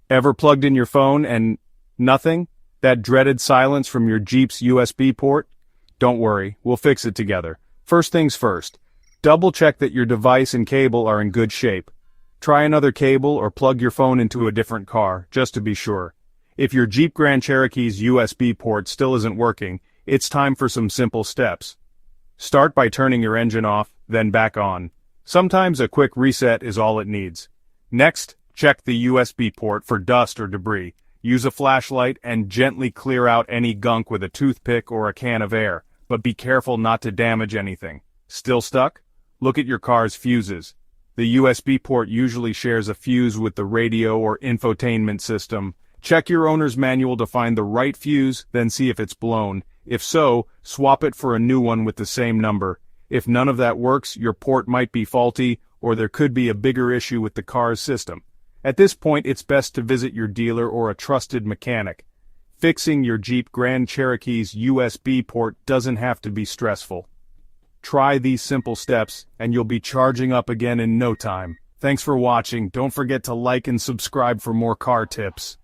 Ever plugged in your phone and nothing? That dreaded silence from your Jeep's USB port? Don't worry, we'll fix it together. First things first, double check that your device and cable are in good shape. Try another cable or plug your phone into a different car, just to be sure. If your Jeep Grand Cherokee's USB port still isn't working, it's time for some simple steps. Start by turning your engine off, then back on. Sometimes a quick reset is all it needs. Next, check the USB port for dust or debris. Use a flashlight and gently clear out any gunk with a toothpick or a can of air, but be careful not to damage anything. Still stuck? Look at your car's fuses. The USB port usually shares a fuse with the radio or infotainment system. Check your owner's manual to find the right fuse, then see if it's blown. If so, swap it for a new one with the same number. If none of that works, your port might be faulty, or there could be a bigger issue with the car's system. At this point, it's best to visit your dealer or a trusted mechanic. Fixing your Jeep Grand Cherokee's USB port doesn't have to be stressful. Try these simple steps, and you'll be charging up again in no time. Thanks for watching. Don't forget to like and subscribe for more car tips.